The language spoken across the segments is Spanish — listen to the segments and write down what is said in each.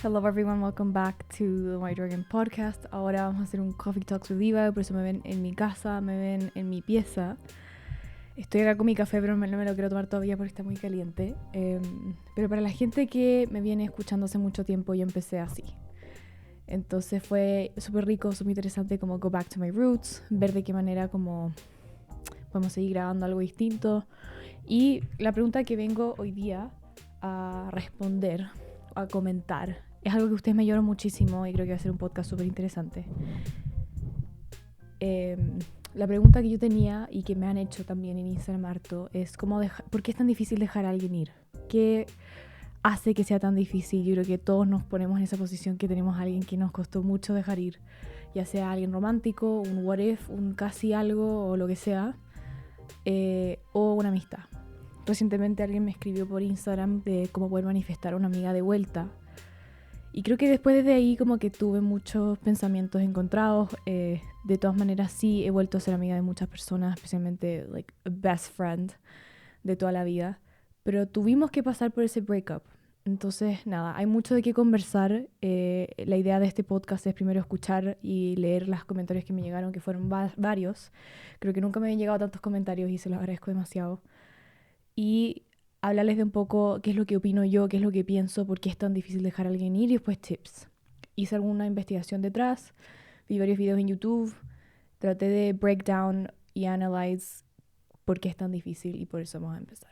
Hello everyone, welcome back to the White Dragon Podcast. Ahora vamos a hacer un Coffee Talks with Eva, por eso me ven en mi casa, me ven en mi pieza. Estoy acá con mi café, pero no me lo quiero tomar todavía porque está muy caliente. Pero para la gente que me viene escuchando hace mucho tiempo, yo empecé así. Entonces fue súper rico, súper interesante como go back to my roots, ver de qué manera como podemos seguir grabando algo distinto. Y la pregunta que vengo hoy día a responder, a comentar, es algo que ustedes me ayudaron muchísimo y creo que va a ser un podcast súper interesante. La pregunta que yo tenía y que me han hecho también en Instagram harto es ¿por qué es tan difícil dejar a alguien ir? ¿Qué hace que sea tan difícil? Yo creo que todos nos ponemos en esa posición que tenemos a alguien que nos costó mucho dejar ir, ya sea alguien romántico, un what if, un casi algo o lo que sea, o una amistad. Recientemente alguien me escribió por Instagram de cómo poder manifestar a una amiga de vuelta. Y creo que después de ahí como que tuve muchos pensamientos encontrados. De todas maneras sí he vuelto a ser amiga de muchas personas, especialmente like a best friend de toda la vida. Pero tuvimos que pasar por ese breakup. Entonces nada, hay mucho de qué conversar. La idea de este podcast es primero escuchar y leer los comentarios que me llegaron, que fueron varios. Creo que nunca me habían llegado tantos comentarios y se los agradezco demasiado. Y hablarles de un poco qué es lo que opino yo, qué es lo que pienso, por qué es tan difícil dejar a alguien ir y después tips. Hice alguna investigación detrás, vi varios videos en YouTube, traté de break down y analyze por qué es tan difícil y por eso vamos a empezar.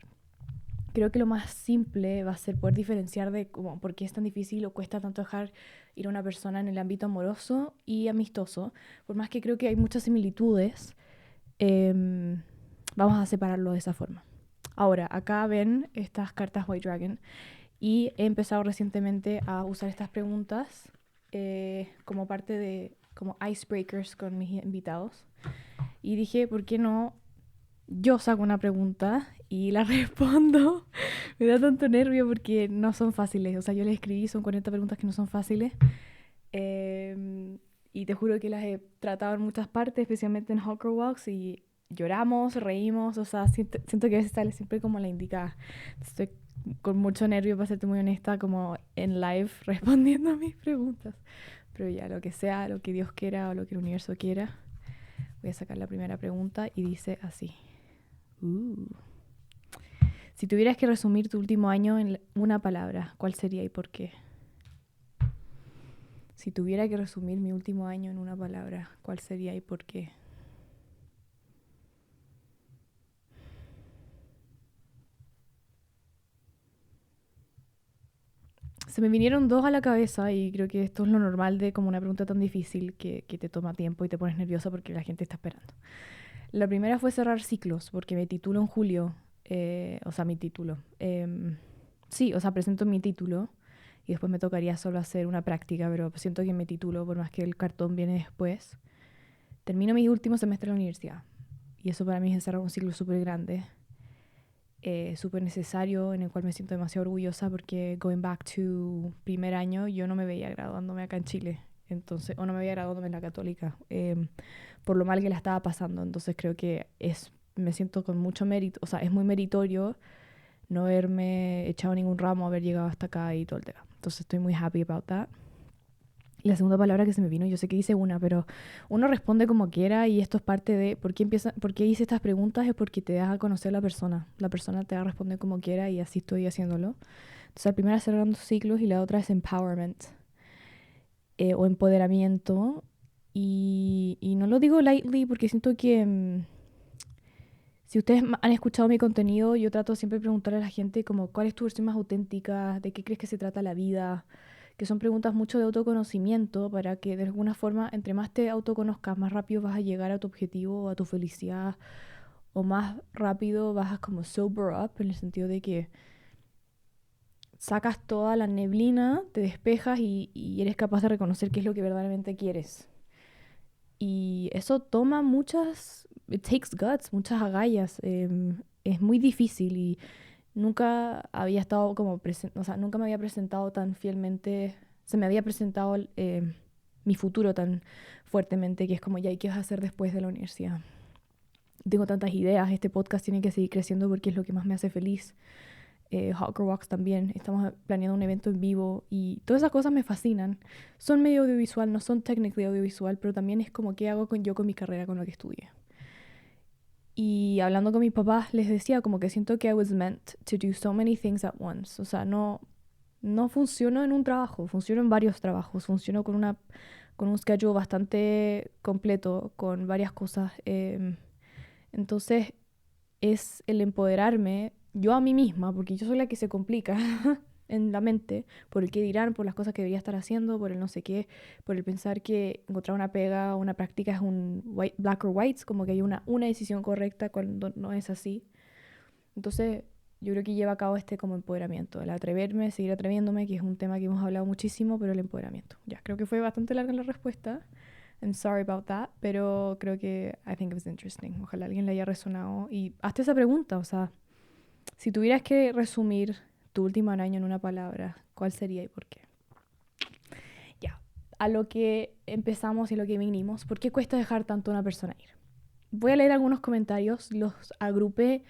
Creo que lo más simple va a ser poder diferenciar de cómo, por qué es tan difícil o cuesta tanto dejar ir a una persona en el ámbito amoroso y amistoso. Por más que creo que hay muchas similitudes, vamos a separarlo de esa forma. Ahora, acá ven estas cartas White Dragon y he empezado recientemente a usar estas preguntas como parte de como icebreakers con mis invitados. Y dije, ¿por qué no yo saco una pregunta y la respondo? Me da tanto nervio porque no son fáciles. O sea, yo les escribí, son 40 preguntas que no son fáciles. Y te juro que las he tratado en muchas partes, especialmente en Hawker Walks, y lloramos, reímos, o sea, siento que a veces sale siempre como la indicada. Estoy con mucho nervio, para serte muy honesta, como en live respondiendo a mis preguntas. Pero ya, lo que sea, lo que Dios quiera o lo que el universo quiera. Voy a sacar la primera pregunta y dice así. Si tuvieras que resumir tu último año en una palabra, ¿cuál sería y por qué? Si tuviera que resumir mi último año en una palabra, ¿cuál sería y por qué? Se me vinieron dos a la cabeza y creo que esto es lo normal de como una pregunta tan difícil que te toma tiempo y te pones nerviosa porque la gente está esperando. La primera fue cerrar ciclos porque me titulo en julio, o sea, mi título. Sí, o sea, presento mi título y después me tocaría solo hacer una práctica, pero siento que mi título, por más que el cartón viene después, termino mi último semestre en la universidad. Y eso para mí es cerrar un ciclo súper grande. Súper necesario, en el cual me siento demasiado orgullosa porque going back to primer año yo no me veía graduándome acá en Chile, entonces, o no me veía graduándome en la Católica, por lo mal que la estaba pasando. Entonces creo que me siento con mucho mérito, o sea, es muy meritorio no haberme echado ningún ramo, haber llegado hasta acá y todo el tema. Entonces estoy muy happy about that. Y la segunda palabra que se me vino, yo sé que hice una, pero uno responde como quiera y esto es parte de por qué hice estas preguntas, es porque te das a conocer la persona. La persona te va a responder como quiera y así estoy haciéndolo. Entonces la primera es cerrando ciclos y la otra es empowerment o empoderamiento. Y no lo digo lightly porque siento que si ustedes han escuchado mi contenido, yo trato siempre de preguntarle a la gente como cuál es tu versión más auténtica, de qué crees que se trata la vida, que son preguntas mucho de autoconocimiento para que de alguna forma, entre más te autoconozcas, más rápido vas a llegar a tu objetivo o a tu felicidad, o más rápido vas a como sober up, en el sentido de que sacas toda la neblina, te despejas y eres capaz de reconocer qué es lo que verdaderamente quieres. Y eso toma it takes guts, muchas agallas. Es muy difícil y nunca había estado como o sea, nunca me había presentado tan fielmente, se me había presentado mi futuro tan fuertemente, que es como, ya, ¿y qué vas a hacer después de la universidad? Tengo tantas ideas, este podcast tiene que seguir creciendo porque es lo que más me hace feliz. Hot Girl Walks también, estamos planeando un evento en vivo y todas esas cosas me fascinan. Son medio audiovisual, no son técnicamente audiovisual, pero también es como qué hago yo con mi carrera, con lo que estudié. Y hablando con mis papás, les decía como que siento que I was meant to do so many things at once. O sea, no funciono en un trabajo, funciono en varios trabajos, funciono con un schedule bastante completo, con varias cosas. Entonces es el empoderarme yo a mí misma, porque yo soy la que se complica en la mente por el qué dirán, por las cosas que debería estar haciendo, por el no sé qué, por el pensar que encontrar una pega o una práctica es un black or white, como que hay una decisión correcta cuando no es así. Entonces yo creo que lleva a cabo este como empoderamiento, el atreverme, seguir atreviéndome, que es un tema que hemos hablado muchísimo, pero el empoderamiento. Ya, creo que fue bastante larga la respuesta. I'm sorry about that, pero creo que I think it was interesting. Ojalá a alguien le haya resonado. Y hazte esa pregunta, o sea, si tuvieras que resumir tu último año en una palabra, ¿cuál sería y por qué? Ya, a lo que empezamos y a lo que vinimos, ¿por qué cuesta dejar tanto a una persona ir? Voy a leer algunos comentarios, los agrupé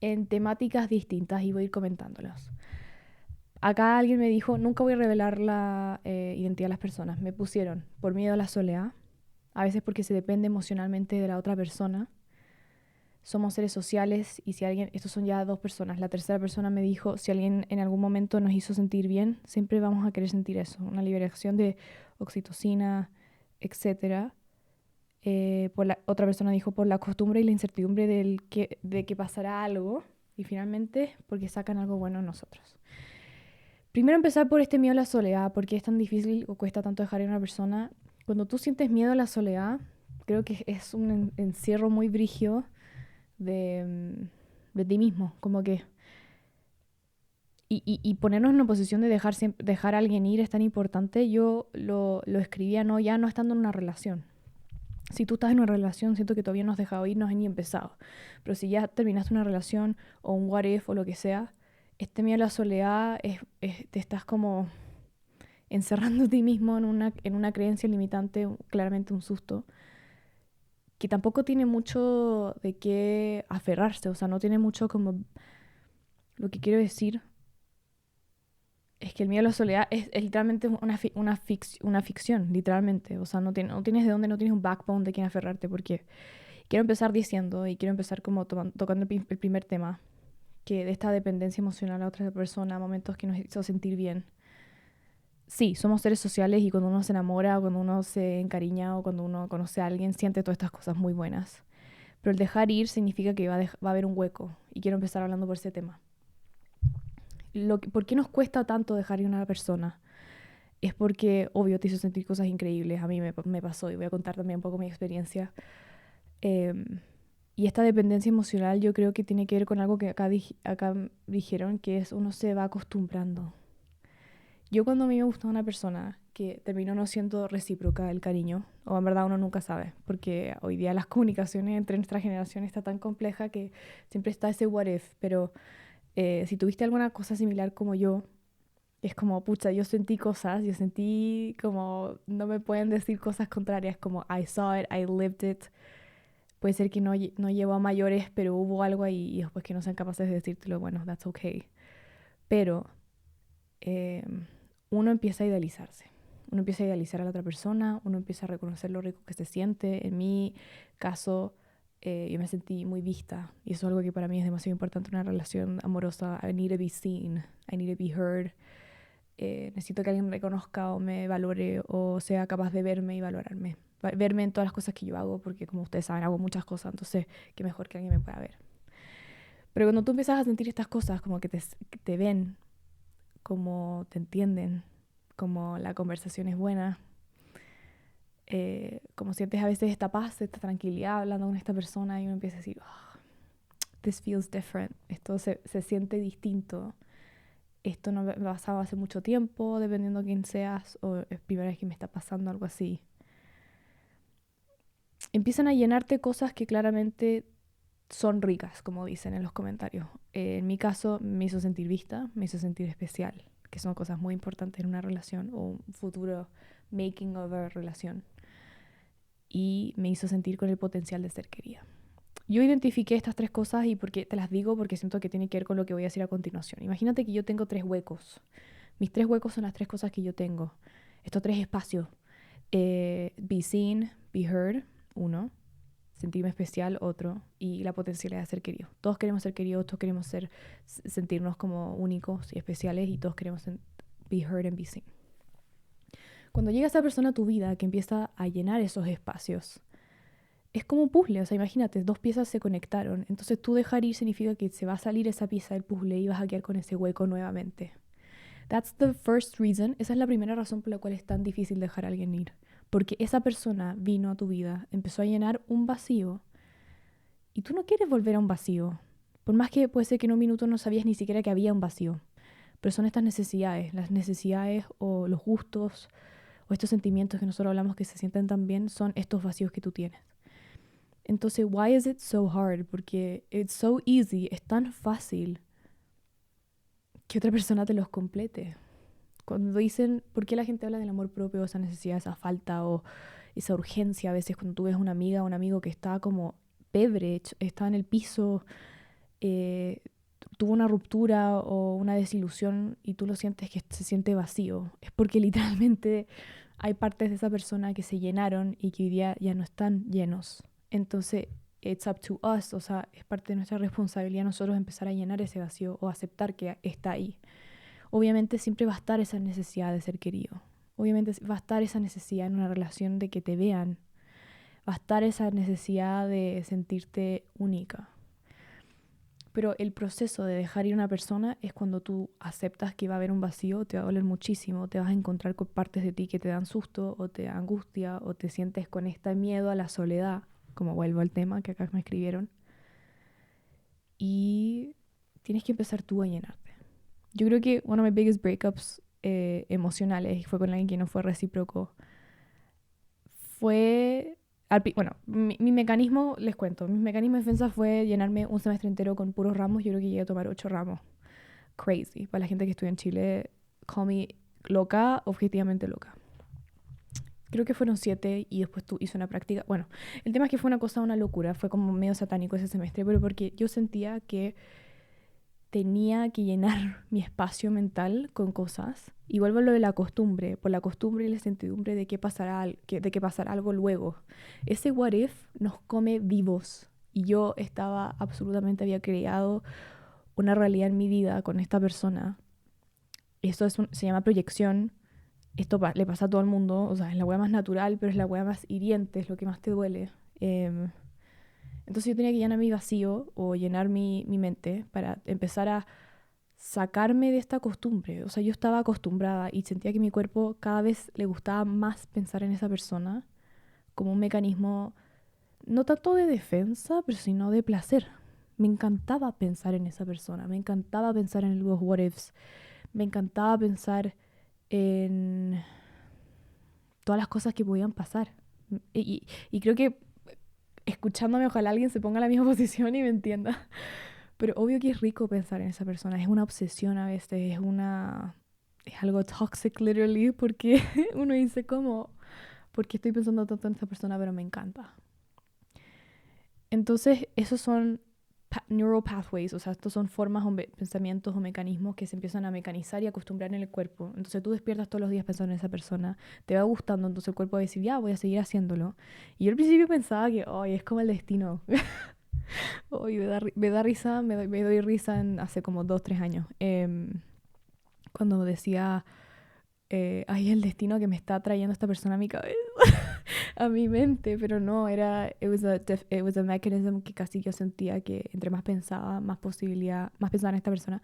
en temáticas distintas y voy a ir comentándolos. Acá alguien me dijo, nunca voy a revelar la identidad de las personas. Me pusieron por miedo a la soledad, a veces porque se depende emocionalmente de la otra persona. Somos seres sociales y si alguien, estos son ya dos personas, la tercera persona me dijo, si alguien en algún momento nos hizo sentir bien, siempre vamos a querer sentir eso, una liberación de oxitocina, etcétera. Otra persona dijo, por la costumbre y la incertidumbre de que pasará algo y finalmente porque sacan algo bueno en nosotros. Primero empezar por este miedo a la soledad, porque es tan difícil o cuesta tanto dejar ir a una persona. Cuando tú sientes miedo a la soledad, creo que es un encierro muy brígido de ti mismo, como que... Y ponernos en una posición de dejar a alguien ir es tan importante. Yo lo escribía ya no estando en una relación. Si tú estás en una relación, siento que todavía no has dejado ir, no has ni empezado. Pero si ya terminaste una relación o un what if o lo que sea, este miedo a la soledad te estás como encerrando a ti mismo en una creencia limitante, claramente un susto, que tampoco tiene mucho de qué aferrarse, o sea, no tiene mucho como... Lo que quiero decir es que el miedo a la soledad es literalmente una ficción, literalmente. O sea, no tienes de dónde, no tienes un backbone de quién aferrarte, porque quiero empezar diciendo, y quiero empezar como tocando el primer tema, que de esta dependencia emocional a otra persona, momentos que nos hizo sentir bien. Sí, somos seres sociales y cuando uno se enamora, o cuando uno se encariña, o cuando uno conoce a alguien, siente todas estas cosas muy buenas. Pero el dejar ir significa que va a haber un hueco, y quiero empezar hablando por ese tema. ¿Por qué nos cuesta tanto dejar ir a una persona? Es porque, obvio, te hizo sentir cosas increíbles. A mí me pasó y voy a contar también un poco mi experiencia. Em, y esta dependencia emocional yo creo que tiene que ver con algo que acá dijeron, que es uno se va acostumbrando. Yo cuando a mí me gustaba una persona que terminó no siendo recíproca el cariño, o en verdad uno nunca sabe, porque hoy día las comunicaciones entre nuestra generación está tan compleja que siempre está ese what if, pero si tuviste alguna cosa similar como yo, es como, pucha, yo sentí cosas, yo sentí como, no me pueden decir cosas contrarias, como I saw it, I lived it. Puede ser que no llevó a mayores, pero hubo algo ahí y después que no sean capaces de decírtelo, bueno, that's okay. Pero eh, uno empieza a idealizarse. Uno empieza a idealizar a la otra persona, uno empieza a reconocer lo rico que se siente. En mi caso, yo me sentí muy vista y eso es algo que para mí es demasiado importante en una relación amorosa. I need to be seen, I need to be heard. Necesito que alguien me reconozca o me valore o sea capaz de verme y valorarme. Verme en todas las cosas que yo hago, porque como ustedes saben, hago muchas cosas, entonces qué mejor que alguien me pueda ver. Pero cuando tú empiezas a sentir estas cosas, como que te ven, como te entienden, como la conversación es buena, como sientes a veces esta paz, esta tranquilidad hablando con esta persona y uno empieza a decir, oh, this feels different, esto se siente distinto. Esto no me ha pasado hace mucho tiempo, dependiendo de quién seas, o es primera vez que me está pasando algo así. Empiezan a llenarte cosas que claramente son ricas, como dicen en los comentarios. En mi caso, me hizo sentir vista, me hizo sentir especial, que son cosas muy importantes en una relación o un futuro making of a relación. Y me hizo sentir con el potencial de ser querida. yo identifiqué estas tres cosas y porque te las digo porque siento que tiene que ver con lo que voy a decir a continuación. Imagínate que yo tengo tres huecos. Mis tres huecos son las tres cosas que yo tengo. Estos tres espacios. Be seen, be heard, uno. Sentirme especial, otro. Y la potencialidad de ser querido. Todos queremos ser queridos, todos queremos sentirnos como únicos y especiales y todos queremos be heard and be seen. Cuando llega esa persona a tu vida que empieza a llenar esos espacios, es como un puzzle, o sea, imagínate, dos piezas se conectaron, entonces tú dejar ir significa que se va a salir esa pieza del puzzle y vas a quedar con ese hueco nuevamente. That's the first reason, esa es la primera razón por la cual es tan difícil dejar a alguien ir, porque esa persona vino a tu vida, empezó a llenar un vacío y tú no quieres volver a un vacío, por más que puede ser que en un minuto no sabías ni siquiera que había un vacío, pero son estas necesidades, las necesidades o los gustos o estos sentimientos que nosotros hablamos que se sienten tan bien, son estos vacíos que tú tienes. Entonces, why is it so hard? Porque it's so easy, es tan fácil que otra persona te los complete. Cuando dicen, ¿por qué la gente habla del amor propio, esa necesidad, esa falta o esa urgencia? A veces cuando tú ves una amiga o un amigo que está como pebre, está en el piso, eh, tuvo una ruptura o una desilusión y tú lo sientes que se siente vacío. Es porque literalmente hay partes de esa persona que se llenaron y que hoy día ya no están llenos. Entonces, it's up to us, o sea, es parte de nuestra responsabilidad nosotros empezar a llenar ese vacío o aceptar que está ahí. Obviamente siempre va a estar esa necesidad de ser querido. Obviamente va a estar esa necesidad en una relación de que te vean. Va a estar esa necesidad de sentirte única. Pero el proceso de dejar ir a una persona es cuando tú aceptas que va a haber un vacío, te va a doler muchísimo, te vas a encontrar con partes de ti que te dan susto o te dan angustia o te sientes con este miedo a la soledad, como vuelvo al tema que acá me escribieron. Y tienes que empezar tú a llenarte. Yo creo que one of my biggest breakups emocionales fue con alguien que no fue recíproco. Fue bueno, mi mecanismo, les cuento, mi mecanismo de defensa fue llenarme un semestre entero con puros ramos. Yo creo que llegué a tomar 8 ramos. Crazy. Para la gente que estudia en Chile, call me loca, objetivamente loca. Creo que fueron 7 y después hice una práctica. Bueno, el tema es que fue una locura. Fue como medio satánico ese semestre, pero porque yo sentía que tenía que llenar mi espacio mental con cosas. Y vuelvo a lo de la costumbre, por la costumbre y la certidumbre de que pasará algo luego. Ese what if nos come vivos. Y yo había creado una realidad en mi vida con esta persona. Esto se llama proyección. Esto le pasa a todo el mundo. O sea, es la hueá más natural, pero es la hueá más hiriente, es lo que más te duele. Entonces yo tenía que llenar mi vacío o llenar mi mente para empezar a sacarme de esta costumbre. O sea, yo estaba acostumbrada y sentía que mi cuerpo cada vez le gustaba más pensar en esa persona como un mecanismo no tanto de defensa, pero sino de placer. Me encantaba pensar en esa persona, me encantaba pensar en los what ifs, me encantaba pensar en todas las cosas que podían pasar. Y creo que escuchándome, ojalá alguien se ponga en la misma posición y me entienda. Pero obvio que es rico pensar en esa persona. Es una obsesión a veces, es algo toxic literally, porque uno dice como, ¿por qué estoy pensando tanto en esa persona? Pero me encanta. Entonces, esos son neural pathways, o sea, estos son formas o pensamientos o mecanismos que se empiezan a mecanizar y acostumbrar en el cuerpo. Entonces tú despiertas todos los días pensando en esa persona, te va gustando, entonces el cuerpo va a decir, ya, voy a seguir haciéndolo. Y yo al principio pensaba que, ay, es como el destino. Hoy me da risa, me doy risa hace como 2, 3 años. Cuando decía, ay, el destino que me está trayendo esta persona a mi cabeza, a mi mente, pero no, it was a mechanism que casi yo sentía que entre más pensaba, más pensaba en esta persona,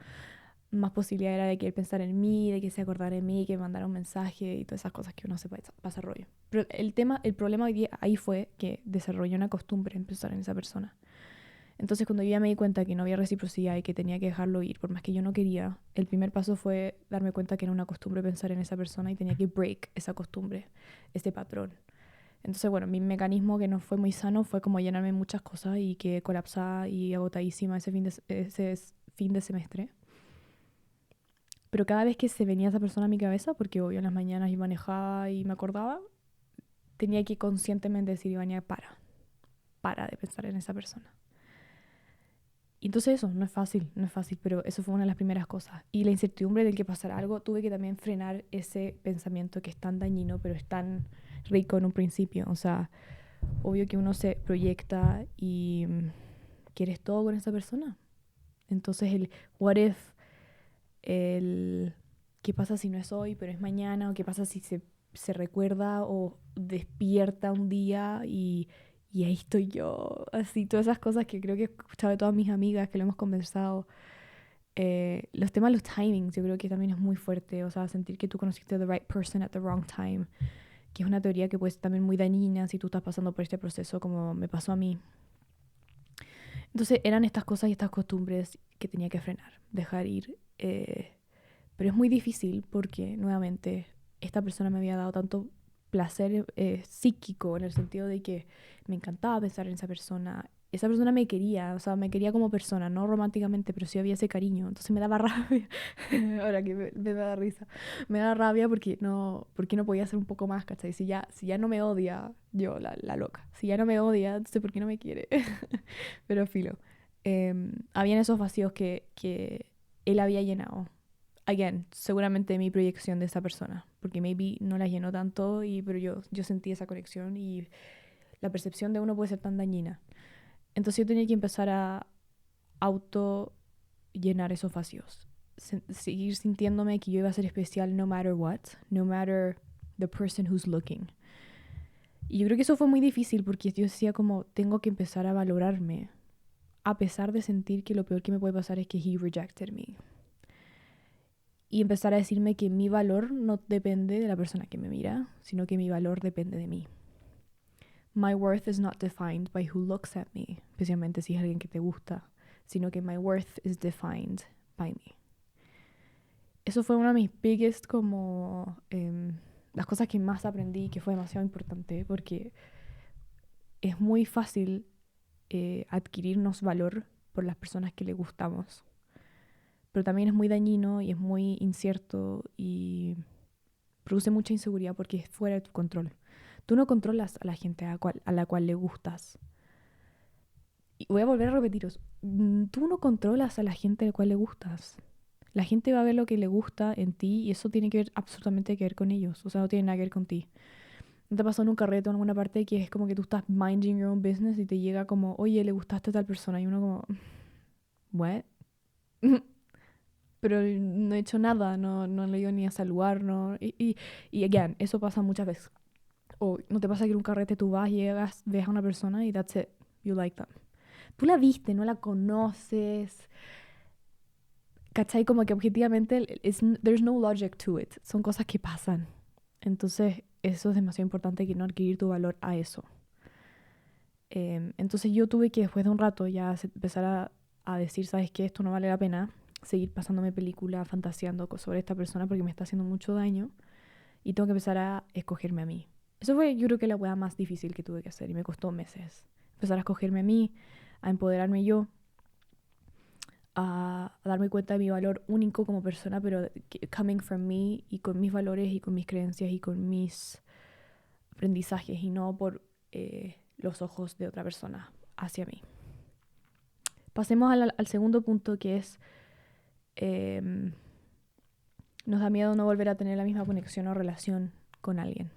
más posibilidad era de que él pensara en mí, de que se acordara de mí, que me mandara un mensaje y todas esas cosas que uno se pasa rollo. Pero el problema ahí fue que desarrollé una costumbre en pensar en esa persona. Entonces cuando yo ya me di cuenta que no había reciprocidad y que tenía que dejarlo ir, por más que yo no quería, el primer paso fue darme cuenta que era una costumbre pensar en esa persona y tenía que break esa costumbre, ese patrón. Entonces, bueno, mi mecanismo que no fue muy sano fue como llenarme muchas cosas y quedé colapsada y agotadísima ese fin de semestre. Pero cada vez que se venía esa persona a mi cabeza, porque obvio en las mañanas yo manejaba y me acordaba, tenía que conscientemente decir, Ivania, para de pensar en esa persona. Y entonces eso, no es fácil, pero eso fue una de las primeras cosas. Y la incertidumbre de que pasara algo, tuve que también frenar ese pensamiento que es tan dañino, pero es tan rico en un principio. O sea, obvio que uno se proyecta y quieres todo con esa persona. Entonces el what if, el qué pasa si no es hoy, pero es mañana, o qué pasa si se recuerda o despierta un día y ahí estoy yo, así, todas esas cosas que creo que he escuchado de todas mis amigas que lo hemos conversado. Los temas, los timings, yo creo que también es muy fuerte, o sea, sentir que tú conociste a the right person at the wrong time, que es una teoría que puede ser también muy dañina si tú estás pasando por este proceso como me pasó a mí. Entonces eran estas cosas y estas costumbres que tenía que frenar, dejar ir. Pero es muy difícil porque, nuevamente, esta persona me había dado tanto placer psíquico en el sentido de que me encantaba pensar en esa persona. Esa persona me quería, o sea, me quería como persona, no románticamente, pero sí había ese cariño. Entonces me daba rabia. Ahora que me da risa. Me da rabia porque no podía hacer un poco más, ¿cachai? Si ya no me odia, yo, la loca. Si ya no me odia, entonces ¿por qué no me quiere? Pero filo. Habían esos vacíos que él había llenado. Again, seguramente mi proyección de esa persona, porque maybe no la llenó tanto, pero yo sentí esa conexión y la percepción de uno puede ser tan dañina. Entonces yo tenía que empezar a auto llenar esos vacíos. Seguir sintiéndome que yo iba a ser especial no matter what, no matter the person who's looking. Y yo creo que eso fue muy difícil porque yo decía como tengo que empezar a valorarme a pesar de sentir que lo peor que me puede pasar es que he rejected me. Y empezar a decirme que mi valor no depende de la persona que me mira, sino que mi valor depende de mí. My worth is not defined by who looks at me, especialmente si es alguien que te gusta, sino que my worth is defined by me. Eso fue una de mis biggest como las cosas que más aprendí, que fue demasiado importante, porque es muy fácil adquirirnos valor por las personas que le gustamos, pero también es muy dañino y es muy incierto y produce mucha inseguridad porque es fuera de tu control. Tú no controlas a la gente a la cual le gustas. Y voy a volver a repetiros, tú no controlas a la gente a la cual le gustas. La gente va a ver lo que le gusta en ti y eso tiene que ver absolutamente que ver con ellos. O sea, no tiene nada que ver con ti. ¿No te pasó en un carrete o en alguna parte que es como que tú estás minding your own business y te llega como, oye, le gustaste a tal persona? Y uno como, what? Pero no he hecho nada, no le ido ni a saludar, no. Y again, eso pasa muchas veces. O no te pasa que en un carrete tú vas, llegas, ves a una persona y that's it, you like them. Tú la viste, no la conoces, ¿cachai? Como que objetivamente there's no logic to it, son cosas que pasan. Entonces eso es demasiado importante que no adquirir tu valor a eso. Entonces yo tuve que después de un rato ya empezar a decir, ¿sabes qué? Esto no vale la pena seguir pasándome película, fantaseando sobre esta persona porque me está haciendo mucho daño y tengo que empezar a escogerme a mí. Eso fue yo creo que la hueá más difícil que tuve que hacer y me costó meses. Empezar a escogerme a mí, a empoderarme yo, a darme cuenta de mi valor único como persona, pero coming from me y con mis valores y con mis creencias y con mis aprendizajes y no por los ojos de otra persona hacia mí. Pasemos al segundo punto que es nos da miedo no volver a tener la misma conexión o relación con alguien.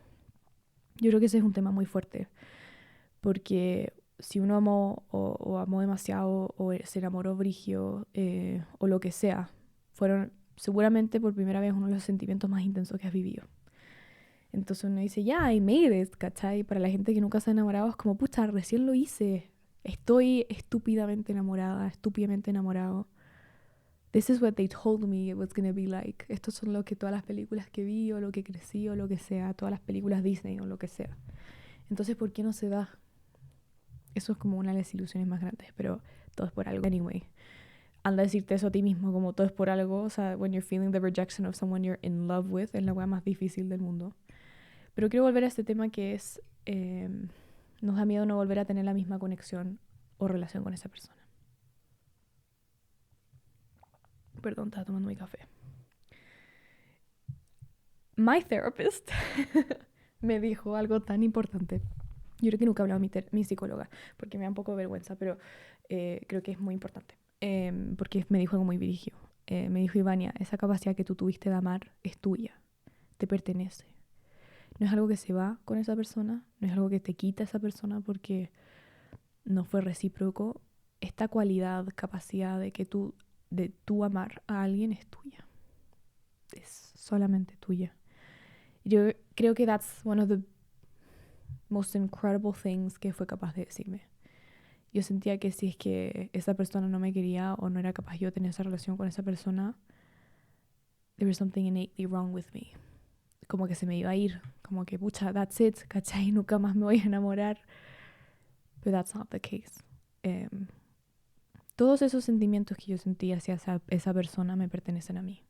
Yo creo que ese es un tema muy fuerte porque si uno amó o amó demasiado o se enamoró brigio o lo que sea, fueron seguramente por primera vez uno de los sentimientos más intensos que has vivido. Entonces uno dice, ya, I made it, ¿cachai? Para la gente que nunca se ha enamorado es como, pucha, recién lo hice. Estoy estúpidamente enamorada, estúpidamente enamorado. This is what they told me it was gonna be like. Estos son lo que todas las películas que vi o lo que crecí o lo que sea, todas las películas Disney o lo que sea. Entonces, ¿por qué no se da? Eso es como una de las ilusiones más grandes, pero todo es por algo. Anyway, anda a decirte eso a ti mismo, como todo es por algo. O sea, when you're feeling the rejection of someone you're in love with, es la weá más difícil del mundo. Pero quiero volver a este tema que es, nos da miedo no volver a tener la misma conexión o relación con esa persona. Perdón, estaba tomando mi café. My therapist me dijo algo tan importante. Yo creo que nunca he hablado a mi psicóloga porque me da un poco de vergüenza, pero creo que es muy importante. porque me dijo algo muy brígido. Me dijo: Ivania, esa capacidad que tú tuviste de amar es tuya, te pertenece. No es algo que se va con esa persona, no es algo que te quita esa persona porque no fue recíproco. Esta cualidad, capacidad de tú amar a alguien es tuya, es solamente tuya. Yo creo que that's one of the most incredible things que fue capaz de decirme. Yo sentía que si es que esa persona no me quería o no era capaz yo de tener esa relación con esa persona, there was something innately wrong with me. Como que se me iba a ir, como que pucha, that's it, ¿cachai? Nunca más me voy a enamorar. But that's not the case. Todos esos sentimientos que yo sentía hacia esa persona me pertenecen a mí.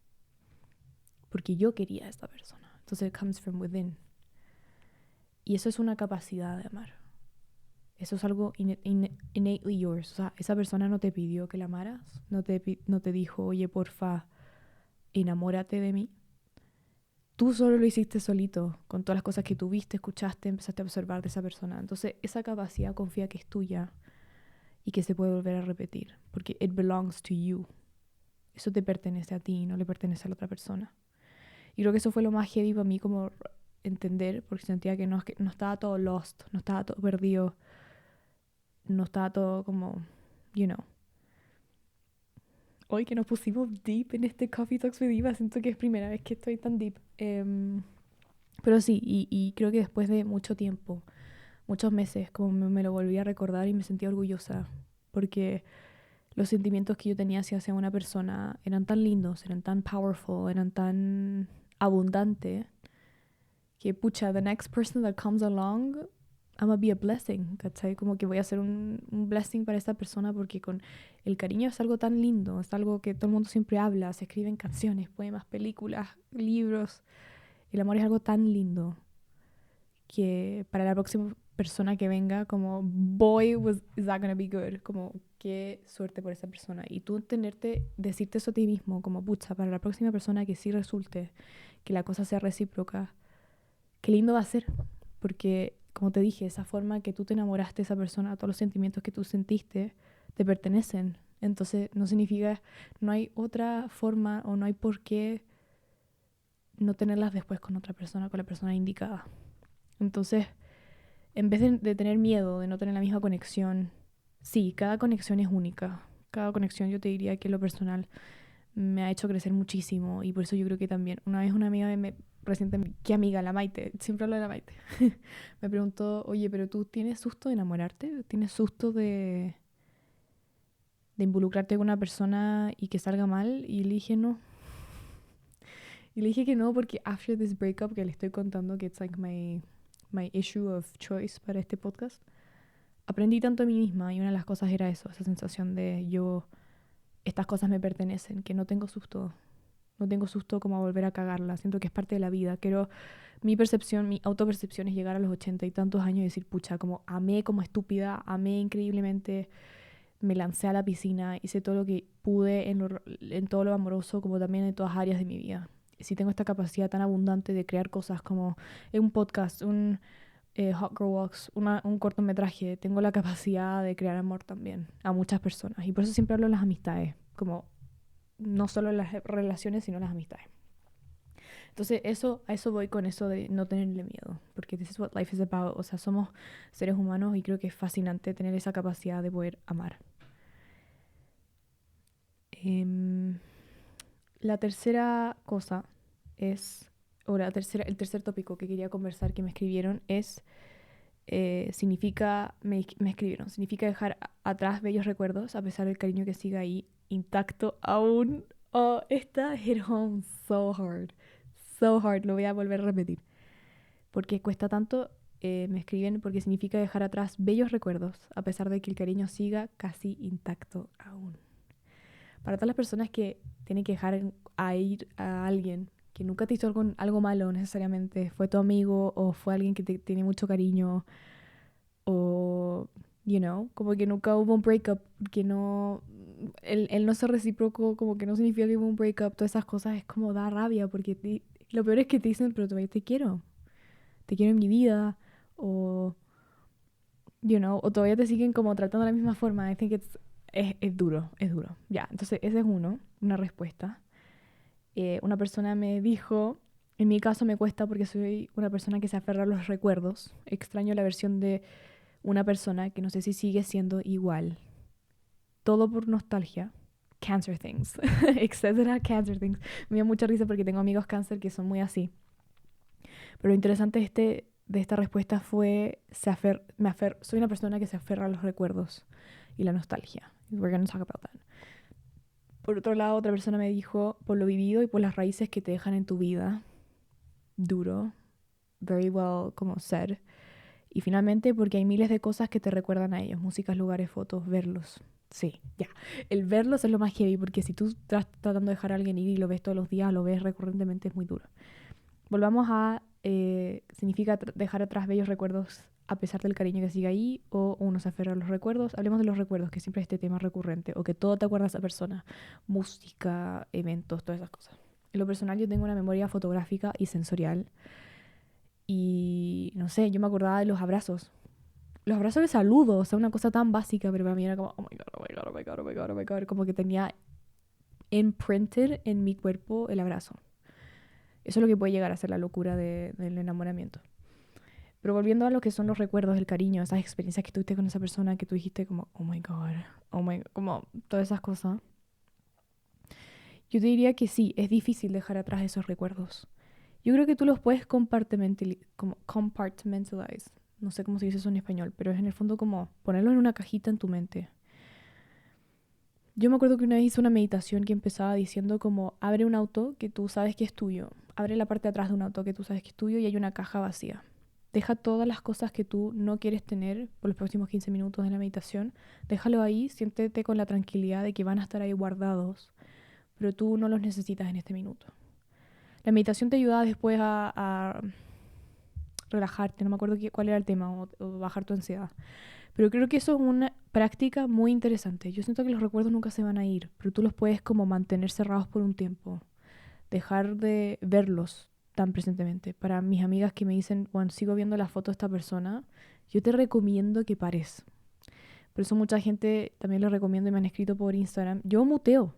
Porque yo quería a esa persona. Entonces it comes from within. Y eso es una capacidad de amar. Eso es algo innately yours. O sea, esa persona no te pidió que la amaras. No te dijo, oye, porfa, enamórate de mí. Tú solo lo hiciste solito, con todas las cosas que tuviste, escuchaste, empezaste a observar de esa persona. Entonces, esa capacidad confía que es tuya y que se puede volver a repetir, porque it belongs to you. Eso te pertenece a ti, no le pertenece a la otra persona. Y creo que eso fue lo más heavy para mí, como entender, porque sentía que no estaba todo lost, no estaba todo perdido, no estaba todo como, you know. Hoy que nos pusimos deep en este Coffee Talks with Eva, siento que es primera vez que estoy tan deep. Pero sí, y creo que después de mucho tiempo, muchos meses, como me lo volví a recordar y me sentí orgullosa, porque los sentimientos que yo tenía hacia una persona eran tan lindos, eran tan powerful, eran tan abundantes, que pucha, the next person that comes along, I'm gonna be a blessing, ¿cachai? Como que voy a ser un blessing para esta persona porque con el cariño es algo tan lindo, es algo que todo el mundo siempre habla, se escriben canciones, poemas, películas, libros. El amor es algo tan lindo que para la próxima persona que venga, como, boy, is that gonna be good? Como, qué suerte por esa persona. Y tú decirte eso a ti mismo, como, pucha, para la próxima persona que sí resulte, que la cosa sea recíproca, qué lindo va a ser. Porque, como te dije, esa forma que tú te enamoraste de esa persona, todos los sentimientos que tú sentiste, te pertenecen. Entonces, no significa, no hay otra forma o no hay por qué no tenerlas después con otra persona, con la persona indicada. Entonces, en vez de tener miedo, de no tener la misma conexión, sí, cada conexión es única. Cada conexión yo te diría que en lo personal me ha hecho crecer muchísimo y por eso yo creo que también, una vez una amiga recientemente, ¿qué amiga? La Maite, siempre hablo de la Maite, me preguntó, oye, pero tú tienes susto de enamorarte, tienes susto de involucrarte con una persona y que salga mal, y le dije no. Y le dije que no porque after this breakup que le estoy contando, que it's like my issue of choice para este podcast, aprendí tanto a mí misma y una de las cosas era eso, esa sensación de estas cosas me pertenecen, que no tengo susto como a volver a cagarla, siento que es parte de la vida. Quiero, mi autopercepción es llegar a los 80 y tantos años y decir, pucha, como amé como estúpida, amé increíblemente, me lancé a la piscina, hice todo lo que pude en todo lo amoroso, como también en todas áreas de mi vida. Si tengo esta capacidad tan abundante de crear cosas como un podcast, Hot Girl Walks, un cortometraje, tengo la capacidad de crear amor también a muchas personas. Y por eso siempre hablo de las amistades, como no solo las relaciones, sino las amistades. Entonces, a eso voy con eso de no tenerle miedo, porque this is what life is about. O sea, somos seres humanos y creo que es fascinante tener esa capacidad de poder amar. La tercera cosa es, el tercer tópico que quería conversar que me escribieron es, me escribieron, significa dejar atrás bellos recuerdos a pesar del cariño que siga ahí intacto aún. Oh, esta hit home so hard, lo voy a volver a repetir. Porque cuesta tanto, me escriben porque significa dejar atrás bellos recuerdos a pesar de que el cariño siga casi intacto aún. Para todas las personas que tienen que dejar ir a alguien que nunca te hizo algo malo necesariamente, fue tu amigo o fue alguien que te tiene mucho cariño o, como que nunca hubo un breakup, que no, el no ser recíproco, como que no significa que hubo un breakup, todas esas cosas es como da rabia, porque lo peor es que te dicen, pero todavía te quiero en mi vida, o, o todavía te siguen como tratando de la misma forma. I think es duro, es duro. Ya, entonces ese es una respuesta. Una persona me dijo, en mi caso me cuesta porque soy una persona que se aferra a los recuerdos. Extraño la versión de una persona que no sé si sigue siendo igual. Todo por nostalgia. Cancer things, etcétera, cancer things. Me da mucha risa porque tengo amigos cáncer que son muy así. Pero lo interesante de esta respuesta fue, soy una persona que se aferra a los recuerdos y la nostalgia. We're gonna talk about that. Por otro lado, otra persona me dijo, por lo vivido y por las raíces que te dejan en tu vida. Duro. Very well, como said. Y finalmente, porque hay miles de cosas que te recuerdan a ellos. Músicas, lugares, fotos, verlos. Sí, ya. El verlos es lo más heavy, porque si tú estás tratando de dejar a alguien ir y lo ves todos los días, lo ves recurrentemente, es muy duro. Volvamos a... significa dejar atrás bellos recuerdos a pesar del cariño que sigue ahí, o uno se aferra a los recuerdos. Hablemos de los recuerdos, que siempre es este tema recurrente, o que todo te acuerdas a esa persona. Música, eventos, todas esas cosas. En lo personal, yo tengo una memoria fotográfica y sensorial. Y no sé, yo me acordaba de los abrazos. Los abrazos de saludo, o sea, una cosa tan básica, pero para mí era como, oh my god, oh my god, oh my god, oh my god, oh my god, como que tenía imprinted en mi cuerpo el abrazo. Eso es lo que puede llegar a ser la locura del enamoramiento. Pero volviendo a lo que son los recuerdos, el cariño, esas experiencias que tuviste con esa persona, que tú dijiste como, oh my god, como todas esas cosas. Yo te diría que sí, es difícil dejar atrás esos recuerdos. Yo creo que tú los puedes compartmentalize. No sé cómo se dice eso en español, pero es en el fondo como ponerlo en una cajita en tu mente. Yo me acuerdo que una vez hice una meditación que empezaba diciendo como abre un auto que tú sabes que es tuyo. Abre la parte de atrás de un auto que tú sabes que es tuyo y hay una caja vacía. Deja todas las cosas que tú no quieres tener por los próximos 15 minutos de la meditación. Déjalo ahí, siéntete con la tranquilidad de que van a estar ahí guardados, pero tú no los necesitas en este minuto. La meditación te ayuda después a relajarte, no me acuerdo cuál era el tema, o bajar tu ansiedad. Pero creo que eso es una práctica muy interesante. Yo siento que los recuerdos nunca se van a ir, pero tú los puedes como mantener cerrados por un tiempo. Dejar de verlos tan presentemente. Para mis amigas que me dicen, Juan, sigo viendo la foto de esta persona, yo te recomiendo que pares. Por eso mucha gente también lo recomiendo y me han escrito por Instagram. Yo muteo.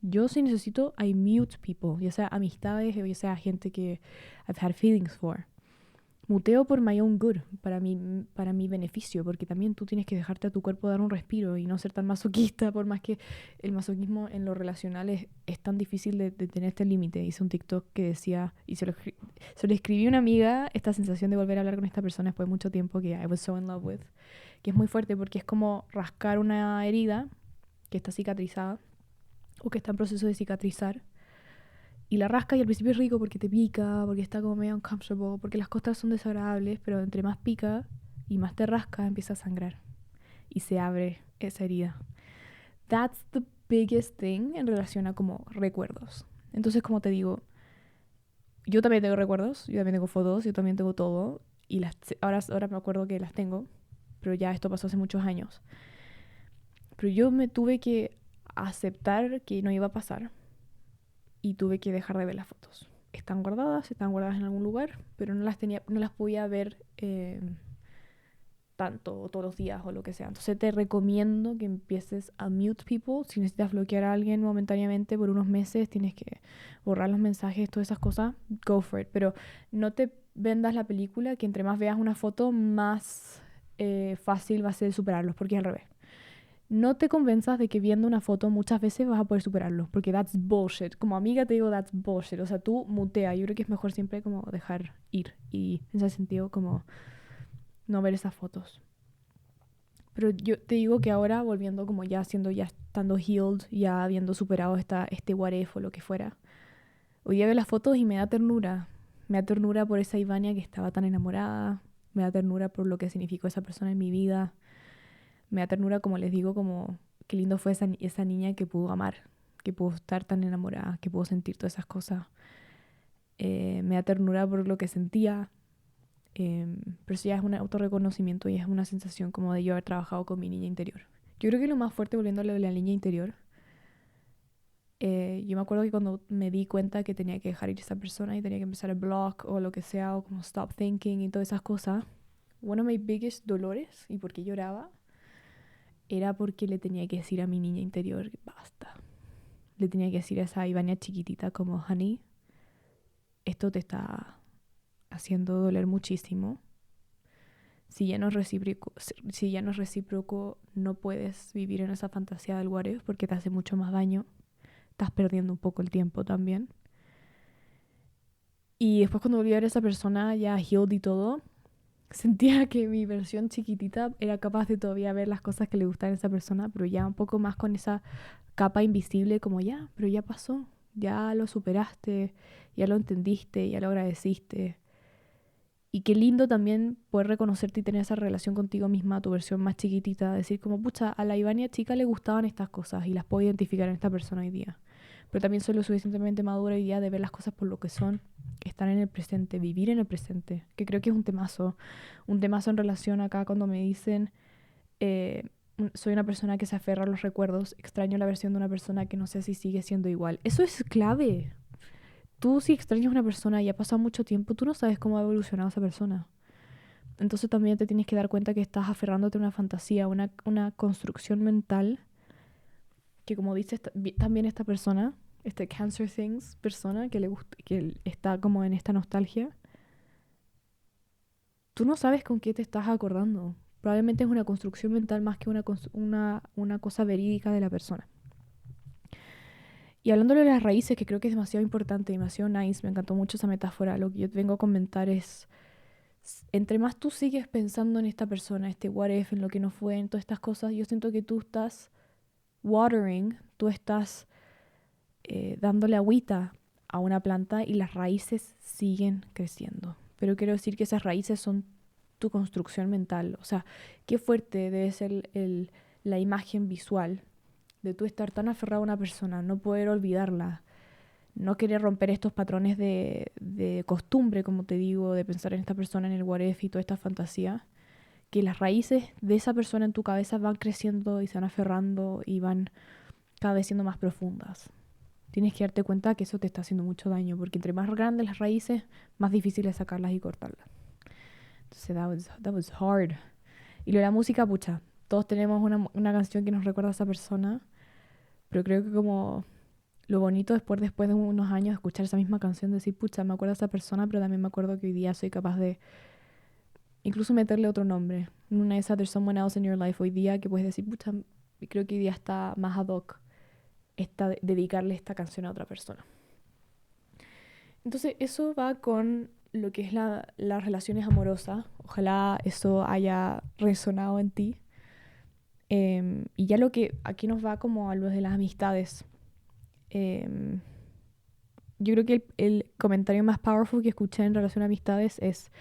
Yo si necesito, I mute people. Ya sea amistades o ya sea gente que I've had feelings for. Muteo por my own good, para mi beneficio, porque también tú tienes que dejarte a tu cuerpo dar un respiro y no ser tan masoquista, por más que el masoquismo en lo relacional es tan difícil de tener este límite. Hice un TikTok que decía, y se lo escribí a una amiga, esta sensación de volver a hablar con esta persona después de mucho tiempo que I was so in love with, que es muy fuerte porque es como rascar una herida que está cicatrizada o que está en proceso de cicatrizar. Y la rasca y al principio es rico porque te pica, porque está como medio uncomfortable, porque las costas son desagradables, pero entre más pica y más te rasca, empieza a sangrar. Y se abre esa herida. That's the biggest thing en relación a como recuerdos. Entonces, como te digo, yo también tengo recuerdos, yo también tengo fotos, yo también tengo todo. Y ahora me acuerdo que las tengo, pero ya esto pasó hace muchos años. Pero yo me tuve que aceptar que no iba a pasar y tuve que dejar de ver las fotos. Están guardadas en algún lugar, pero no las podía ver tanto o todos los días o lo que sea. Entonces te recomiendo que empieces a mute people. Si necesitas bloquear a alguien momentáneamente por unos meses, tienes que borrar los mensajes, todas esas cosas, go for it. Pero no te vendas la película que entre más veas una foto, más fácil va a ser superarlos, porque es al revés. No te convenzas de que viendo una foto muchas veces vas a poder superarlo, porque that's bullshit. Como amiga te digo, that's bullshit. O sea, tú mutea. Yo creo que es mejor siempre como dejar ir. Y en ese sentido, como no ver esas fotos. Pero yo te digo que ahora, volviendo como ya estando healed, ya habiendo superado este what if o lo que fuera, hoy día veo las fotos y me da ternura. Me da ternura por esa Ivania que estaba tan enamorada. Me da ternura por lo que significó esa persona en mi vida. Me da ternura, como les digo, como qué lindo fue esa niña que pudo amar, que pudo estar tan enamorada, que pudo sentir todas esas cosas. Me da ternura por lo que sentía, pero eso ya es un autorreconocimiento y es una sensación como de yo haber trabajado con mi niña interior. Yo creo que lo más fuerte, volviendo a lo de la niña interior, yo me acuerdo que cuando me di cuenta que tenía que dejar ir a esa persona y tenía que empezar a block o lo que sea, o como stop thinking y todas esas cosas, uno de mis biggest dolores y por qué lloraba era porque le tenía que decir a mi niña interior, basta. Le tenía que decir a esa Ivania chiquitita como, honey, esto te está haciendo doler muchísimo. Si ya no es recíproco, si ya no es recíproco, no puedes vivir en esa fantasía del what if porque te hace mucho más daño. Estás perdiendo un poco el tiempo también. Y después cuando volví a ver a esa persona ya healed y todo, sentía que mi versión chiquitita era capaz de todavía ver las cosas que le gustaban a esa persona, pero ya un poco más con esa capa invisible como ya, pero ya pasó, ya lo superaste, ya lo entendiste, ya lo agradeciste. Y qué lindo también poder reconocerte y tener esa relación contigo misma, tu versión más chiquitita, decir como, pucha, a la Ivania chica le gustaban estas cosas y las puedo identificar en esta persona hoy día. Pero también soy lo suficientemente madura hoy día de ver las cosas por lo que son, estar en el presente, vivir en el presente, que creo que es un temazo en relación acá cuando me dicen, soy una persona que se aferra a los recuerdos, extraño la versión de una persona que no sé si sigue siendo igual. Eso es clave. Tú si extrañas a una persona y ha pasado mucho tiempo, tú no sabes cómo ha evolucionado esa persona. Entonces también te tienes que dar cuenta que estás aferrándote a una fantasía, una construcción mental, que como dice también esta persona, este Cancer Things persona que le gusta, que está como en esta nostalgia, tú no sabes con qué te estás acordando. Probablemente es una construcción mental más que una cosa verídica de la persona. Y hablando de las raíces, que creo que es demasiado importante, demasiado nice, me encantó mucho esa metáfora. Lo que yo vengo a comentar es, entre más tú sigues pensando en esta persona, este what if, en lo que no fue, en todas estas cosas, yo siento que tú estás watering, tú estás dándole agüita a una planta y las raíces siguen creciendo. Pero quiero decir que esas raíces son tu construcción mental. O sea, qué fuerte debe ser la imagen visual de tú estar tan aferrado a una persona, no poder olvidarla, no querer romper estos patrones de costumbre, como te digo, de pensar en esta persona, en el what if y toda esta fantasía, que las raíces de esa persona en tu cabeza van creciendo y se van aferrando y van cada vez siendo más profundas. Tienes que darte cuenta que eso te está haciendo mucho daño, porque entre más grandes las raíces, más difícil es sacarlas y cortarlas. Entonces, that was hard. Y lo de la música, pucha, todos tenemos una canción que nos recuerda a esa persona, pero creo que como lo bonito después de unos años de escuchar esa misma canción, decir, pucha, me acuerdo de esa persona, pero también me acuerdo que hoy día soy capaz de incluso meterle otro nombre. Una de esas, there's someone else in your life hoy día que puedes decir, pucha, creo que hoy día está más ad hoc dedicarle esta canción a otra persona. Entonces eso va con lo que es las relaciones amorosas. Ojalá eso haya resonado en ti. Y ya lo que aquí nos va como a lo de las amistades. Em, yo creo que el comentario más powerful que escuché en relación a amistades es,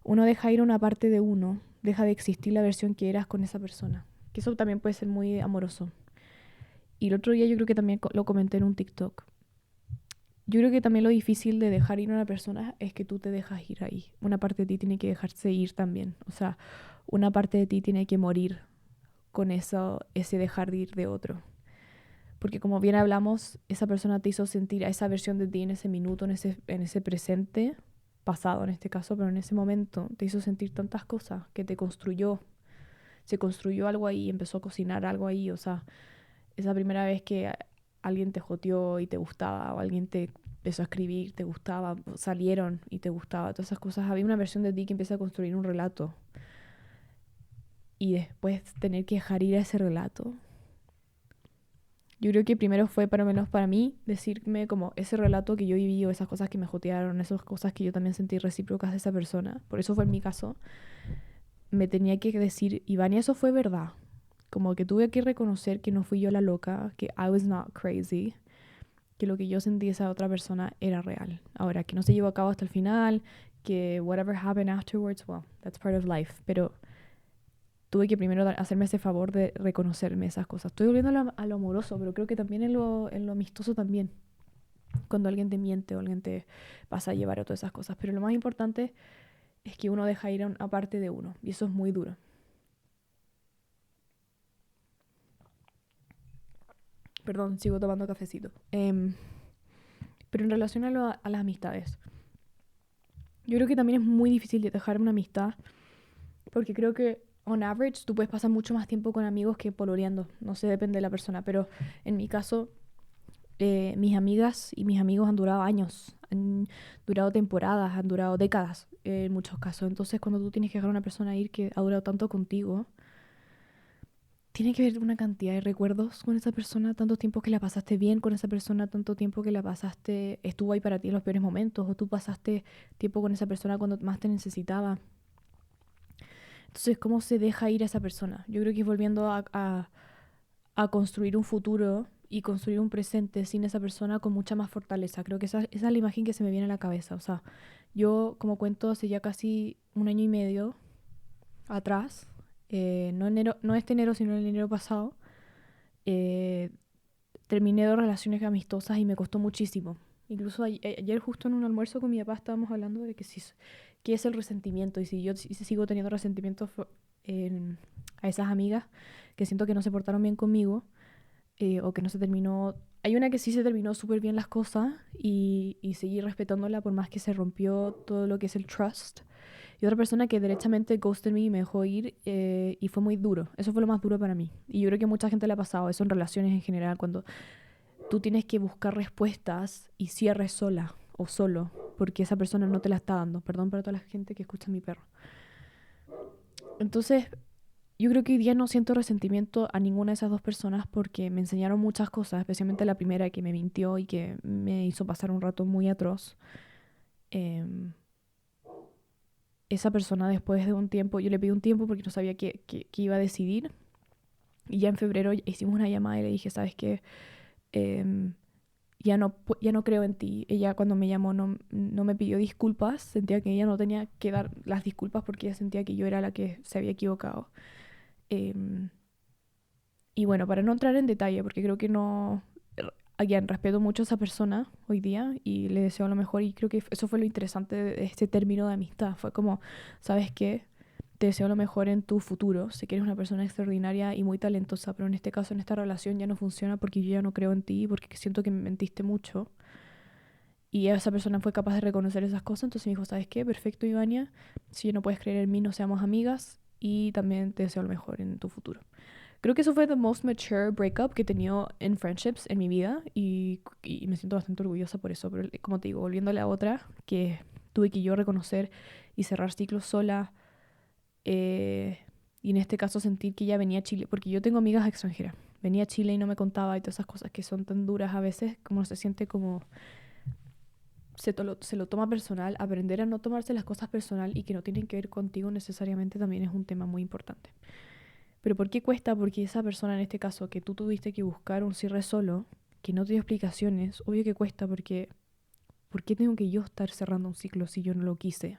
uno deja ir una parte de uno, deja de existir la versión que eras con esa persona. Que eso también puede ser muy amoroso. Y el otro día yo creo que también lo comenté en un TikTok. Yo creo que también lo difícil de dejar ir a una persona es que tú te dejas ir ahí. Una parte de ti tiene que dejarse ir también. O sea, una parte de ti tiene que morir con eso, ese dejar de ir de otro. Porque como bien hablamos, esa persona te hizo sentir a esa versión de ti en ese minuto, en ese presente, pasado en este caso, pero en ese momento te hizo sentir tantas cosas que te construyó. Se construyó algo ahí, empezó a cocinar algo ahí. O sea, esa primera vez que alguien te joteó y te gustaba, o alguien te empezó a escribir, te gustaba, salieron y te gustaba, todas esas cosas, había una versión de ti que empieza a construir un relato. Y después tener que dejar ir a ese relato. Yo creo que primero fue, para menos para mí, decirme como ese relato que yo viví o esas cosas que me jotearon, esas cosas que yo también sentí recíprocas de esa persona. Por eso fue en mi caso. Me tenía que decir, Iván, y eso fue verdad. Como que tuve que reconocer que no fui yo la loca, que I was not crazy, que lo que yo sentí esa otra persona era real. Ahora, que no se llevó a cabo hasta el final, que whatever happened afterwards, well, that's part of life. Pero tuve que primero hacerme ese favor de reconocerme esas cosas. Estoy volviendo a lo amoroso, pero creo que también en lo amistoso también. Cuando alguien te miente o alguien te pasa a llevar a todas esas cosas. Pero lo más importante es que uno deja ir a una parte de uno. Y eso es muy duro. Perdón, sigo tomando cafecito. Pero en relación a las amistades. Yo creo que también es muy difícil de dejar una amistad. Porque creo que on average, tú puedes pasar mucho más tiempo con amigos que pololeando. No sé, depende de la persona, pero en mi caso, mis amigas y mis amigos han durado años, han durado temporadas, han durado décadas en muchos casos. Entonces, cuando tú tienes que dejar a una persona ir que ha durado tanto contigo, tiene que haber una cantidad de recuerdos con esa persona, tanto tiempo que la pasaste bien con esa persona, tanto tiempo que la pasaste, estuvo ahí para ti en los peores momentos, o tú pasaste tiempo con esa persona cuando más te necesitaba. Entonces, ¿cómo se deja ir a esa persona? Yo creo que es volviendo a construir un futuro y construir un presente sin esa persona con mucha más fortaleza. Creo que esa es la imagen que se me viene a la cabeza. O sea, yo, como cuento, hace ya casi un año y medio atrás, no, enero, no este enero, sino el enero pasado, eh, terminé dos relaciones amistosas y me costó muchísimo. Incluso ayer justo en un almuerzo con mi papá estábamos hablando de que si, qué es el resentimiento y si yo si sigo teniendo resentimiento a esas amigas que siento que no se portaron bien conmigo, o que no se terminó. Hay una que sí se terminó súper bien las cosas y seguí respetándola por más que se rompió todo lo que es el trust. Y otra persona que derechamente ghosted me y me dejó ir, y fue muy duro. Eso fue lo más duro para mí. Y yo creo que a mucha gente le ha pasado eso en relaciones en general, cuando tú tienes que buscar respuestas y cierres sola o solo, porque esa persona no te la está dando. Perdón para toda la gente que escucha a mi perro. Entonces, yo creo que hoy día no siento resentimiento a ninguna de esas dos personas porque me enseñaron muchas cosas, especialmente la primera que me mintió y que me hizo pasar un rato muy atroz. Em, Esa persona, después de un tiempo, yo le pedí un tiempo porque no sabía qué iba a decidir. Y ya en febrero hicimos una llamada y le dije, ¿sabes qué? Em, ya no creo en ti. Ella cuando me llamó no me pidió disculpas, sentía que ella no tenía que dar las disculpas porque ella sentía que yo era la que se había equivocado. Em, y bueno, para no entrar en detalle, porque creo que no... Again, respeto mucho a esa persona hoy día y le deseo lo mejor y creo que eso fue lo interesante de este término de amistad. Fue como, ¿sabes qué? Te deseo lo mejor en tu futuro. Sé que eres una persona extraordinaria y muy talentosa, pero en este caso, en esta relación ya no funciona porque yo ya no creo en ti, porque siento que me mentiste mucho. Y esa persona fue capaz de reconocer esas cosas, entonces me dijo, ¿sabes qué? Perfecto, Ivania. Si no puedes creer en mí, no seamos amigas y también te deseo lo mejor en tu futuro. Creo que eso fue the most mature breakup que he tenido en friendships en mi vida y me siento bastante orgullosa por eso. Pero como te digo, volviendo a la otra, que tuve que yo reconocer y cerrar ciclos sola, eh, y en este caso sentir que ella venía a Chile, porque yo tengo amigas extranjeras, venía a Chile y no me contaba y todas esas cosas que son tan duras a veces, como se siente como se lo toma personal, aprender a no tomarse las cosas personal y que no tienen que ver contigo necesariamente también es un tema muy importante. Pero ¿por qué cuesta? Porque esa persona, en este caso, que tú tuviste que buscar un cierre solo, que no te dio explicaciones, obvio que cuesta porque ¿por qué tengo que yo estar cerrando un ciclo si yo no lo quise?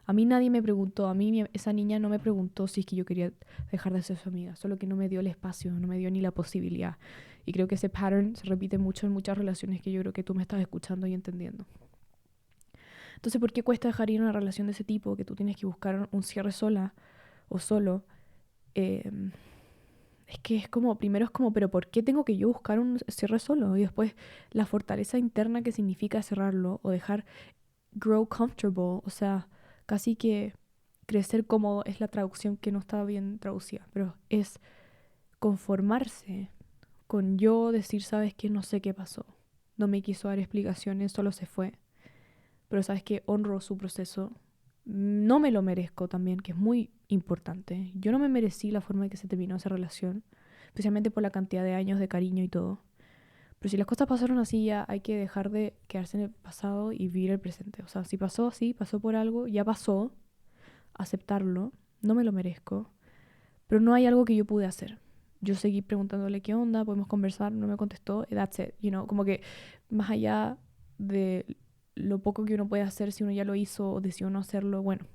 A mí nadie me preguntó, a mí esa niña no me preguntó si es que yo quería dejar de ser su amiga, solo que no me dio el espacio, no me dio ni la posibilidad. Y creo que ese pattern se repite mucho en muchas relaciones que yo creo que tú me estás escuchando y entendiendo. Entonces, ¿por qué cuesta dejar ir una relación de ese tipo, que tú tienes que buscar un cierre sola o solo? Eh, es que es como, primero es como, pero ¿por qué tengo que yo buscar un cierre solo? Y después la fortaleza interna que significa cerrarlo o dejar grow comfortable, o sea, casi que crecer cómodo es la traducción que no está bien traducida, pero es conformarse con yo decir, sabes que no sé qué pasó, no me quiso dar explicaciones, solo se fue, pero sabes que honro su proceso, no me lo merezco también, que es muy importante, yo no me merecí la forma en que se terminó esa relación, especialmente por la cantidad de años de cariño y todo. Pero si las cosas pasaron así, ya hay que dejar de quedarse en el pasado y vivir el presente. O sea, si pasó así, pasó por algo, ya pasó, aceptarlo, no me lo merezco, pero no hay algo que yo pude hacer. Yo seguí preguntándole qué onda, podemos conversar, no me contestó, that's it, como que más allá de lo poco que uno puede hacer si uno ya lo hizo o decidió no hacerlo, bueno,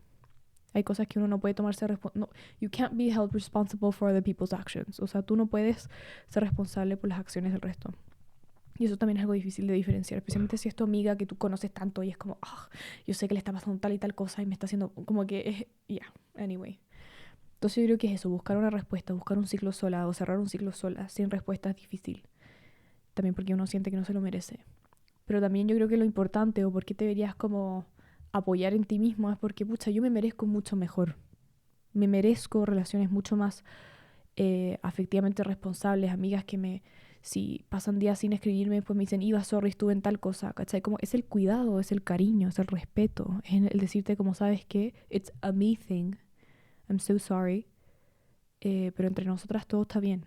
hay cosas que uno no puede tomarse no, you can't be held responsible for other people's actions. O sea, tú no puedes ser responsable por las acciones del resto. Y eso también es algo difícil de diferenciar, especialmente si es tu amiga que tú conoces tanto y es como, yo sé que le está pasando tal y tal cosa y me está haciendo como que es, anyway. Entonces yo creo que es eso, buscar una respuesta, buscar un ciclo sola o cerrar un ciclo sola sin respuesta es difícil. También porque uno siente que no se lo merece. Pero también yo creo que lo importante o por qué te deberías como apoyar en ti mismo es porque, pucha, yo me merezco mucho mejor. Me merezco relaciones mucho más afectivamente responsables, amigas que si pasan días sin escribirme, pues me dicen, Iba, sorry, estuve en tal cosa, ¿cachai? Como es el cuidado, es el cariño, es el respeto, es el decirte como, ¿sabes qué? It's a me thing, I'm so sorry, pero entre nosotras todo está bien.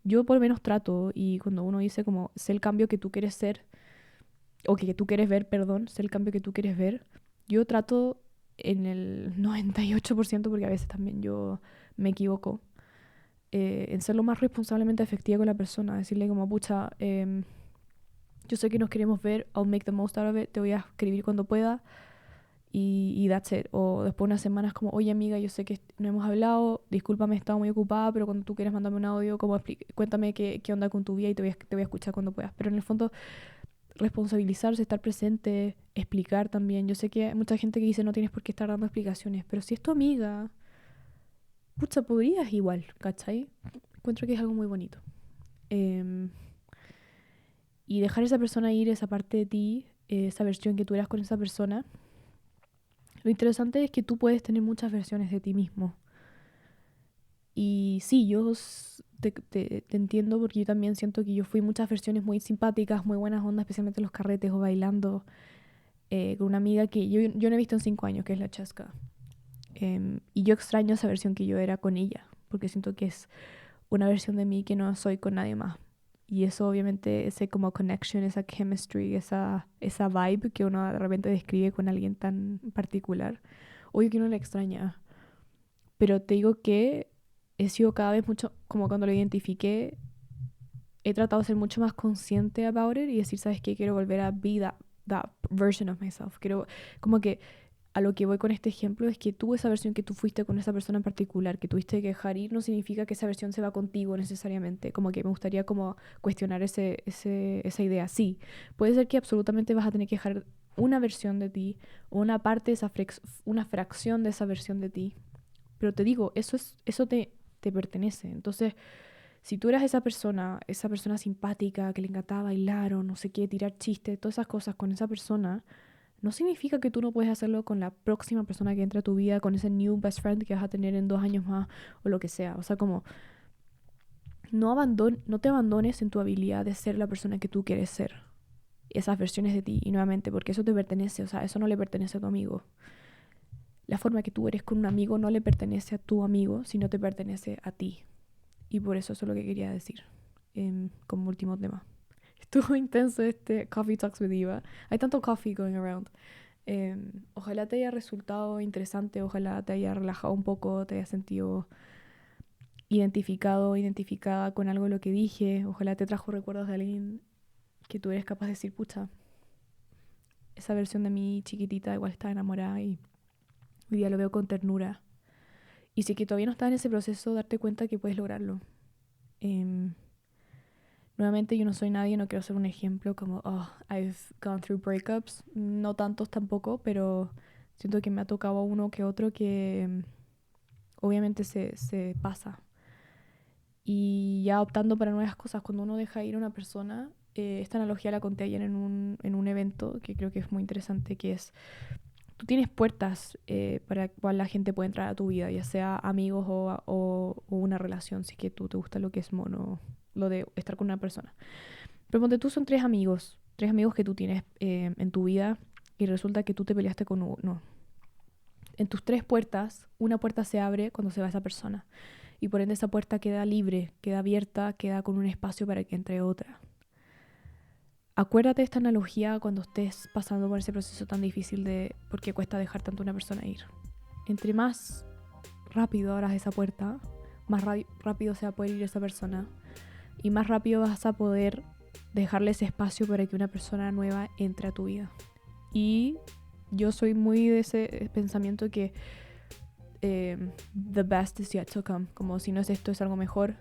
Yo por lo menos trato, y cuando uno dice como, sé el cambio que tú quieres ser, o que tú quieres ver, perdón, sé el cambio que tú quieres ver, yo trato en el 98%, porque a veces también yo me equivoco, en ser lo más responsablemente efectiva con la persona, decirle como, pucha, yo sé que nos queremos ver, I'll make the most out of it, te voy a escribir cuando pueda y that's it. O después de unas semanas como, oye amiga, yo sé que no hemos hablado, discúlpame, he estado muy ocupada, pero cuando tú quieras mandarme un audio, como cuéntame qué onda con tu vida y te voy a escuchar cuando puedas. Pero en el fondo, responsabilizarse, estar presente, explicar también. Yo sé que hay mucha gente que dice no tienes por qué estar dando explicaciones, pero si es tu amiga, pucha, podrías igual, ¿cachai? Encuentro que es algo muy bonito. Em, y dejar esa persona ir, esa parte de ti, esa versión que tú eras con esa persona. Lo interesante es que tú puedes tener muchas versiones de ti mismo. Y sí, te entiendo porque yo también siento que yo fui muchas versiones muy simpáticas, muy buenas ondas, especialmente en los carretes o bailando con una amiga que yo no he visto en 5 años, que es la Chasca. Y yo extraño esa versión que yo era con ella, porque siento que es una versión de mí que no soy con nadie más. Y eso obviamente, ese como connection, esa chemistry, esa vibe que uno de repente describe con alguien tan particular, oye que uno la extraña. Pero te digo que he sido cada vez mucho, como cuando lo identifiqué, he tratado de ser mucho más consciente about it y decir, ¿sabes qué? Quiero volver a be that version of myself. Quiero, como que a lo que voy con este ejemplo es que tú, esa versión que tú fuiste con esa persona en particular, que tuviste que dejar ir, no significa que esa versión se va contigo necesariamente. Como que me gustaría como cuestionar esa idea. Sí, puede ser que absolutamente vas a tener que dejar una versión de ti, o una parte de una fracción de esa versión de ti. Pero te digo, eso te pertenece. Entonces, si tú eras esa persona simpática, que le encantaba bailar o no sé qué, tirar chistes, todas esas cosas con esa persona, no significa que tú no puedes hacerlo con la próxima persona que entra a tu vida, con ese new best friend que vas a tener en 2 años más o lo que sea. O sea, como no te abandones en tu habilidad de ser la persona que tú quieres ser. Esas versiones de ti, y nuevamente, porque eso te pertenece, o sea, eso no le pertenece a tu amigo. La forma que tú eres con un amigo no le pertenece a tu amigo, sino te pertenece a ti. Y por eso es lo que quería decir como último tema. Estuvo intenso este Coffee Talks with Eva. Hay tanto coffee going around. Ojalá te haya resultado interesante, ojalá te haya relajado un poco, te haya sentido identificada con algo de lo que dije, ojalá te trajo recuerdos de alguien que tú eres capaz de decir, pucha, esa versión de mí chiquitita igual estaba enamorada y hoy día lo veo con ternura. Y si que todavía no estás en ese proceso, darte cuenta que puedes lograrlo. Em, Nuevamente yo no soy nadie, no quiero ser un ejemplo como, oh, I've gone through breakups, no tantos tampoco, pero siento que me ha tocado uno que otro que obviamente se pasa. Y ya optando para nuevas cosas, cuando uno deja ir a una persona, esta analogía la conté ayer en un evento que creo que es muy interesante, que es, tú tienes puertas para cual la gente puede entrar a tu vida, ya sea amigos o una relación, si es que tú te gusta lo que es mono, lo de estar con una persona. Pero ponte tú son tres amigos que tú tienes en tu vida y resulta que tú te peleaste con uno. En tus tres puertas, una puerta se abre cuando se va esa persona y por ende esa puerta queda libre, queda abierta, queda con un espacio para que entre otra. Acuérdate de esta analogía cuando estés pasando por ese proceso tan difícil de por qué cuesta dejar tanto a una persona ir. Entre más rápido abras esa puerta, más rápido se va a poder ir esa persona y más rápido vas a poder dejarle ese espacio para que una persona nueva entre a tu vida. Y yo soy muy de ese pensamiento que the best is yet to come, como si no es esto es algo mejor.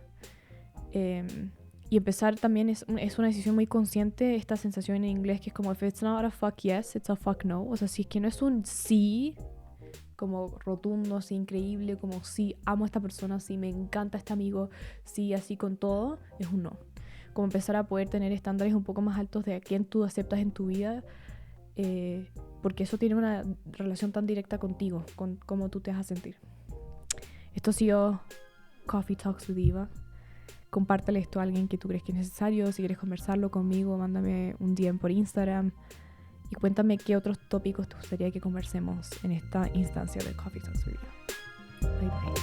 Y empezar también es una decisión muy consciente, esta sensación en inglés que es como if it's not a fuck yes, it's a fuck no. O sea, si es que no es un sí como rotundo, así increíble, como sí amo a esta persona, sí me encanta este amigo, sí así con todo, es un no. Como empezar a poder tener estándares un poco más altos de a quién tú aceptas en tu vida, porque eso tiene una relación tan directa contigo, con cómo tú te vas a sentir. Esto ha sido Coffee Talks with Eva. Compártale esto a alguien que tú crees que es necesario. Si quieres conversarlo conmigo, mándame un DM por Instagram y cuéntame qué otros tópicos te gustaría que conversemos en esta instancia de Coffee Talks with Eva. Bye bye.